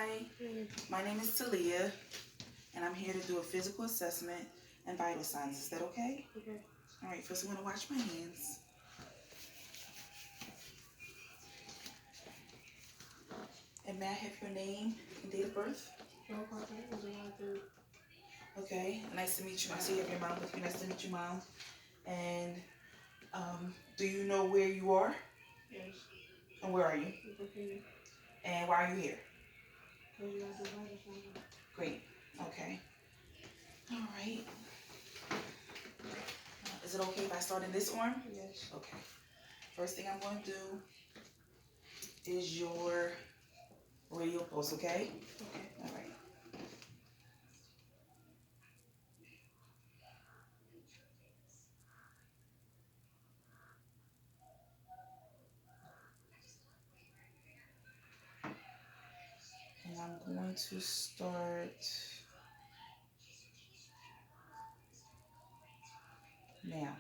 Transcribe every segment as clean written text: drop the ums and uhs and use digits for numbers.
Hi, my name is Talia, and I'm here to do a physical assessment and vital signs. Is that okay? Okay. All right, first I'm going to wash my hands. And may I have your name and date of birth? Joe Parker is July 3rd. Okay, nice to meet you. I see you have your mom with you. Nice to meet you, Mom. And do you know where you are? Yes. And where are you? In Virginia. And why are you here? Because you got the vital signs. Great. Okay. All right. Is it okay if I start in this arm? Yes. Okay. First thing I'm going to do is your radial pulse, okay? Okay. All right. And I'm going to start now.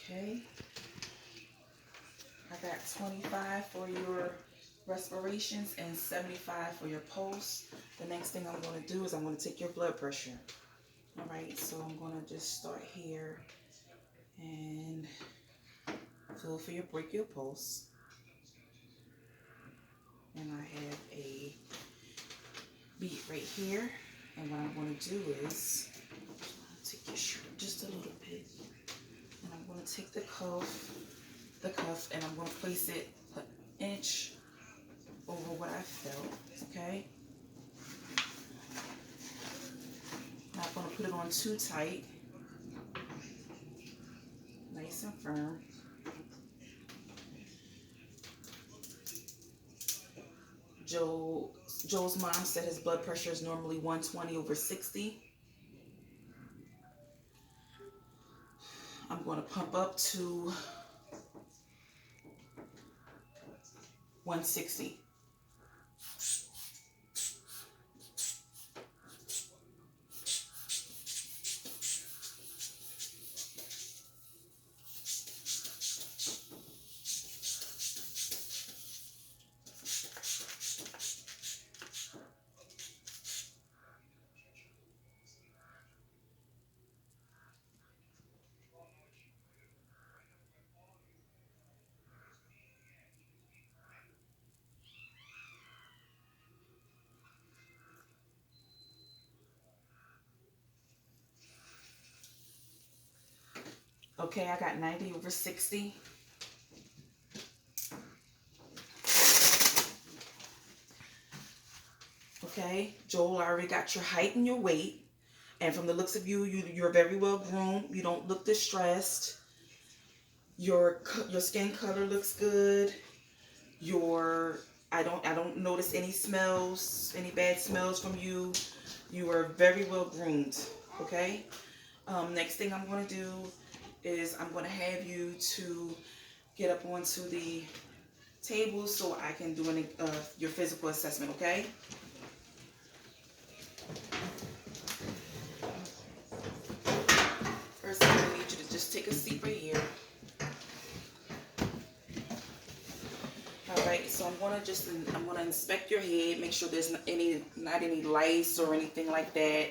Okay. I got 25 for your respirations and 75 for your pulse. The next thing I'm going to do is I'm going to take your blood pressure. All right, so I'm going to just start here and feel for your brachial pulse. And I have a beat right here. And what I'm going to do is take your shirt just a little bit. And I'm going to take the cuff, and I'm going to place it an inch over what I felt, okay? Not going to put it on too tight. Nice and firm. Joe's mom said his blood pressure is normally 120 over 60. I'm going to pump up to 160. Okay, I got 90 over 60. Okay, Joel, I already got your height and your weight. And from the looks of you, you're very well groomed. You don't look distressed. Your skin color looks good. Your I don't notice any smells, any bad smells from you. You are very well groomed. Okay. Next thing I'm going to do is I'm going to have you to get up onto the table so I can do your physical assessment. Okay. First, I'm going to need you to just take a seat right here. Alright, so I'm gonna inspect your head, make sure there's not any lice or anything like that.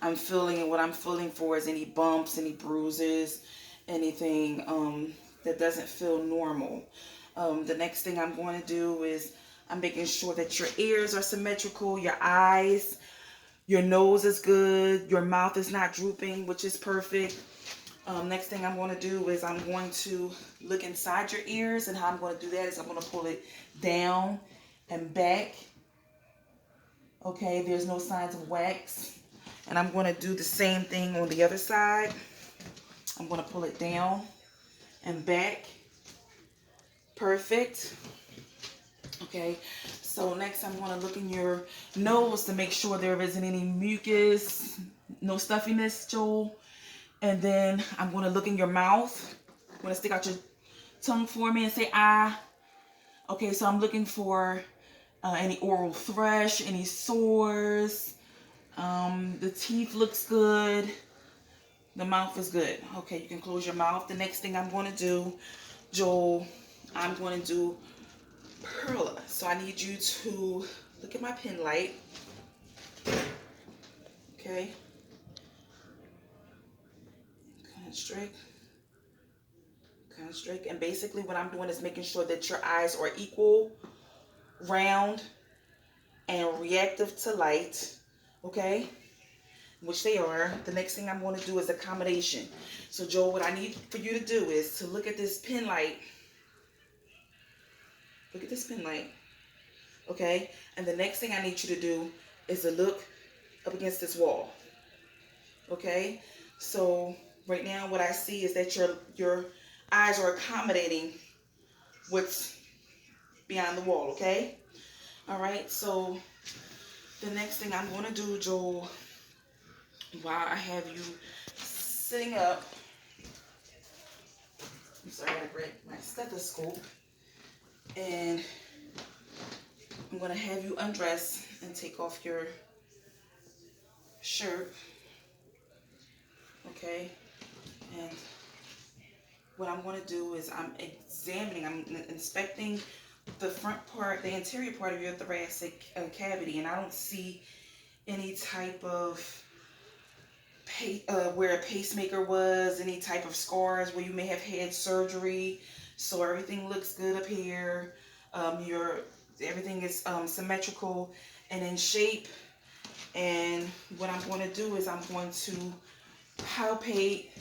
What I'm feeling for is any bumps, any bruises, anything that doesn't feel normal. The next thing I'm going to do is I'm making sure that your ears are symmetrical, your eyes, your nose is good, your mouth is not drooping, which is perfect. Next thing I'm going to do is I'm going to look inside your ears, and how I'm going to do that is I'm going to pull it down and back. Okay, there's no signs of wax. And I'm going to do the same thing on the other side. I'm going to pull it down and back. Perfect. Okay, so next I'm going to look in your nose to make sure there isn't any mucus, no stuffiness, Joel. And then I'm going to look in your mouth. I'm going to stick out your tongue for me and say, ah. Okay, so I'm looking for any oral thrush, any sores. The teeth looks good. The mouth is good. Okay, you can close your mouth. The next thing I'm going to do, Joel, I'm going to do Perla. So I need you to look at my pen light. Okay. Constrict. And basically what I'm doing is making sure that your eyes are equal, round, and reactive to light. Okay. Which they are. The next thing I'm going to do is accommodation. So Joel, what I need for you to do is to look at this pen light. Look at this pen light. Okay. And the next thing I need you to do is to look up against this wall. Okay. So right now what I see is that your eyes are accommodating what's beyond the wall. Okay. All right. So the next thing I'm going to do, Joel, while I have you sitting up, I'm sorry, I gotta grab my stethoscope, and I'm going to have you undress and take off your shirt. Okay. And what I'm going to do is I'm inspecting the front part, the interior part of your thoracic cavity, and I don't see any type of where a pacemaker was, any type of scars where you may have had surgery. So everything looks good up here. Everything is symmetrical and in shape. And what I'm going to do is I'm going to palpate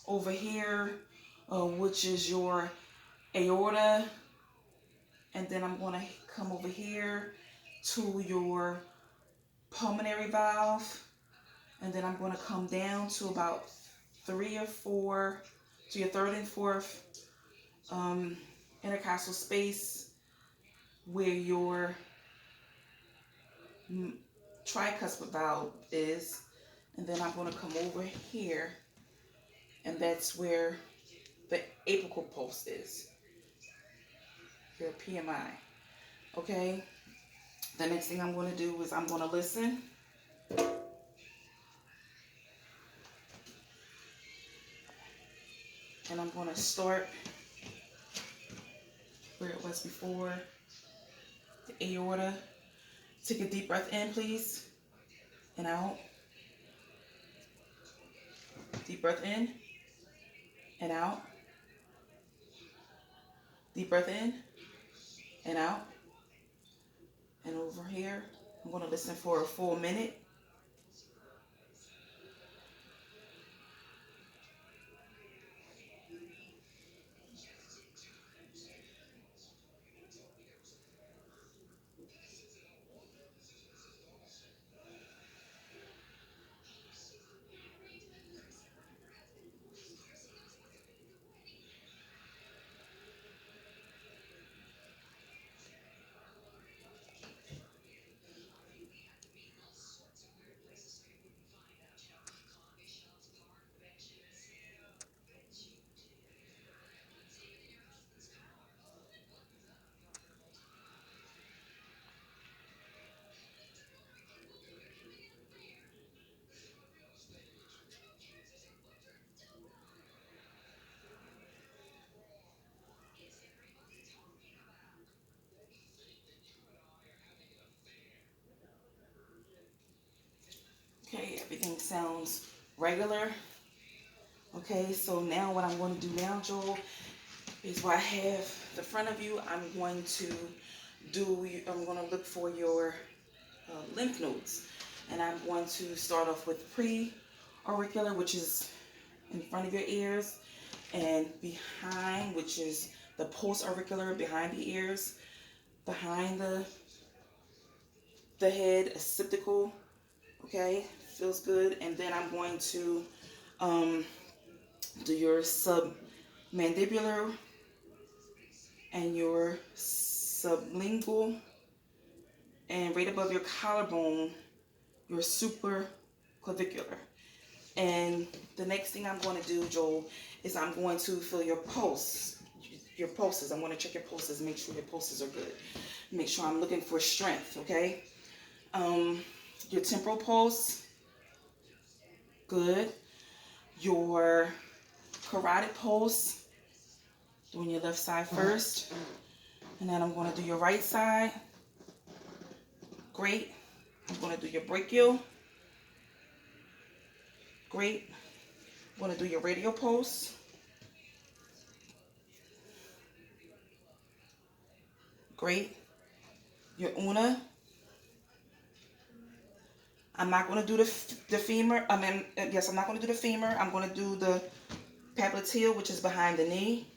over here, which is your aorta, and then I'm going to come over here to your pulmonary valve, and then I'm going to come down to about 3 or 4 to your third and fourth intercostal space where your tricuspid valve is, and then I'm going to come over here, and that's where the apical pulse is, your PMI. Okay, the next thing I'm going to do is I'm going to listen. And I'm going to start where it was before, the aorta. Take a deep breath in, please, and out. Deep breath in and out. Deep breath in and out. And over here, I'm going to listen for a full minute. sounds regular. Okay, so now what I'm going to do now, Joel, is where I have the front of you, I'm going to look for your lymph nodes. And I'm going to start off with pre-auricular, which is in front of your ears, and behind, which is the post-auricular, behind the ears, behind the head, occipital. Okay, feels good. And then I'm going to do your submandibular and your sublingual, and right above your collarbone, your supraclavicular. And the next thing I'm going to do, Joel, is I'm going to feel your pulses. I'm going to check your pulses, make sure your pulses are good. Make sure I'm looking for strength, okay? Your temporal pulse, good. Your carotid pulse, doing your left side first. And then I'm going to do your right side. Great. I'm going to do your brachial. Great. I'm going to do your radial pulse. Great. Your una. I'm not going to do the femur. I'm not going to do the femur. I'm going to do the popliteal, which is behind the knee.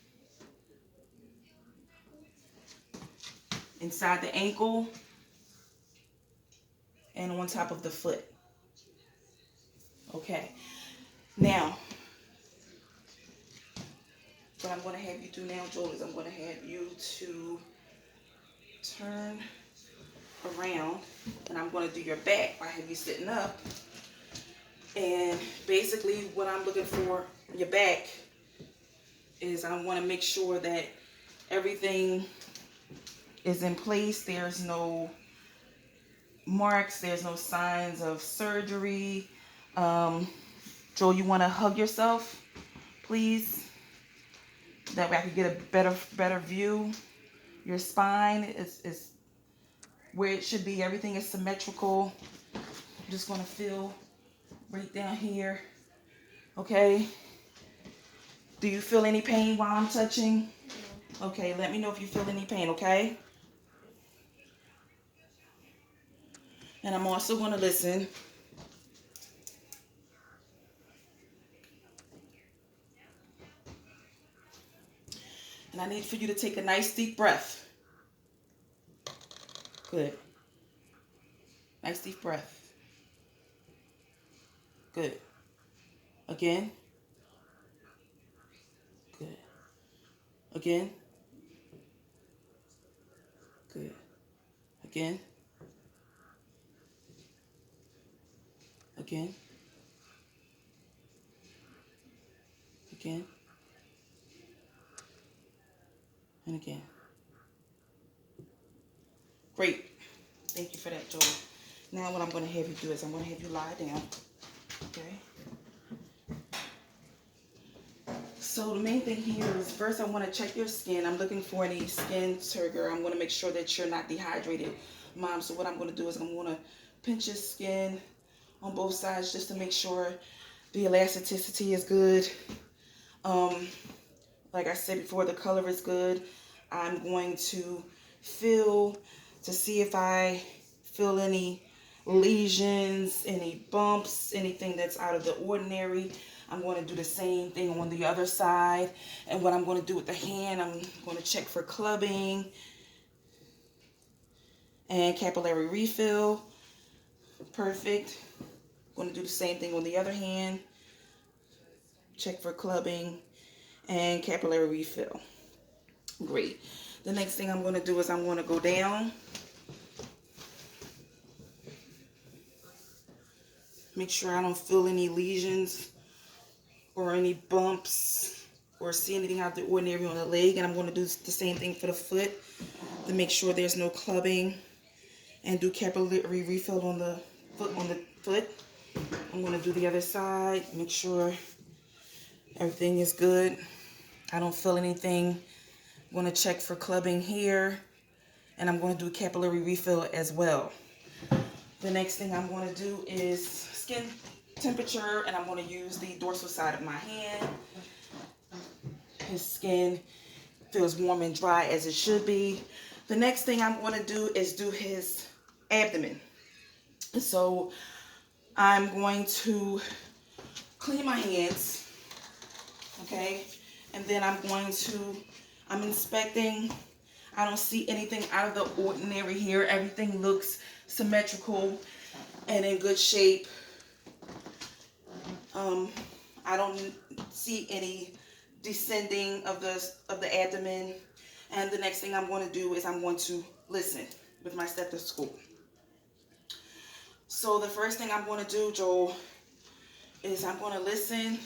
Inside the ankle. And on top of the foot. Okay. Now, what I'm going to have you do now, Joel, is I'm going to have you to turn around, and I'm going to do your back. I have you sitting up, and basically what I'm looking for in your back is I want to make sure that everything is in place. There's no marks, there's no signs of surgery. Joel, you want to hug yourself, please? That way I can get a better view. Your spine is where it should be. Everything is symmetrical. I'm just going to feel right down here. Okay. Do you feel any pain while I'm touching? Okay, let me know if you feel any pain, okay? And I'm also going to listen. And I need for you to take a nice deep breath. Good. Nice deep breath. Good. Again. Good. Again. Good. Again. Again. Again. And again. Great. Thank you for that, Joel. Now what I'm going to have you do is I'm going to have you lie down. Okay? So the main thing here is first I want to check your skin. I'm looking for any skin turgor. I'm going to make sure that you're not dehydrated, Mom. So what I'm going to do is I'm going to pinch your skin on both sides just to make sure the elasticity is good. Like I said before, the color is good. I'm going to feel to see if I feel any lesions, any bumps, anything that's out of the ordinary. I'm going to do the same thing on the other side. And what I'm going to do with the hand, I'm going to check for clubbing and capillary refill. Perfect. I'm going to do the same thing on the other hand. Check for clubbing and capillary refill. Great. The next thing I'm going to do is I'm going to go down. Make sure I don't feel any lesions or any bumps or see anything out of the ordinary on the leg. And I'm going to do the same thing for the foot to make sure there's no clubbing and do capillary refill on the foot. I'm going to do the other side. Make sure everything is good. I don't feel anything. I'm going to check for clubbing here. And I'm going to do capillary refill as well. The next thing I'm going to do is skin temperature, and I'm going to use the dorsal side of my hand. His skin feels warm and dry as it should be. The next thing I'm going to do is do his abdomen. So I'm going to clean my hands, okay? And then I'm inspecting. I don't see anything out of the ordinary here. Everything looks symmetrical and in good shape. I don't see any descending of the abdomen. And the next thing I'm going to do is I'm going to listen with my stethoscope. So the first thing I'm going to do, Joel, is I'm going to listen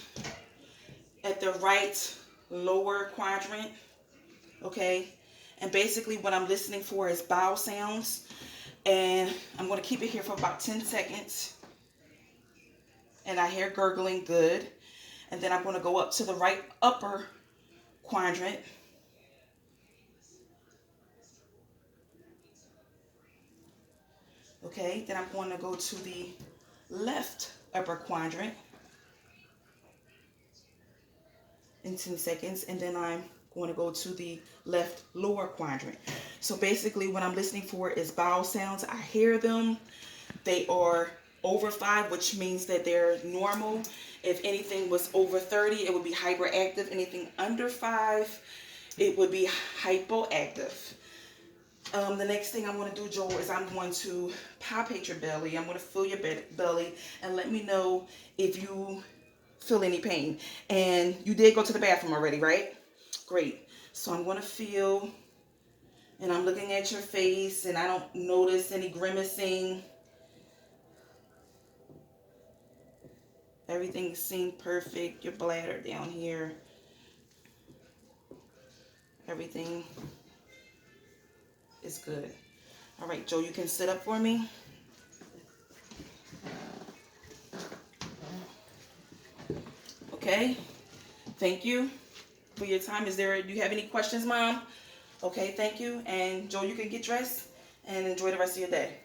at the right lower quadrant, okay? And basically what I'm listening for is bowel sounds. And I'm going to keep it here for about 10 seconds. And I hear gurgling, good. And then I'm going to go up to the right upper quadrant. Okay, then I'm going to go to the left upper quadrant in 10 seconds. And then I'm going to go to the left lower quadrant. So basically what I'm listening for is bowel sounds. I hear them. They are over 5, which means that they're normal. If anything was over 30, it would be hyperactive. Anything under 5, it would be hypoactive. The next thing I'm going to do, Joel, is I'm going to palpate your belly. I'm going to feel your belly and let me know if you feel any pain. And you did go to the bathroom already, right? Great. So I'm going to feel, and I'm looking at your face, and I don't notice any grimacing. Everything seemed perfect. Your bladder down here. Everything is good. All right, Joe, you can sit up for me. Okay. Thank you for your time. Do you have any questions, Mom? Okay, thank you. And Joe, you can get dressed and enjoy the rest of your day.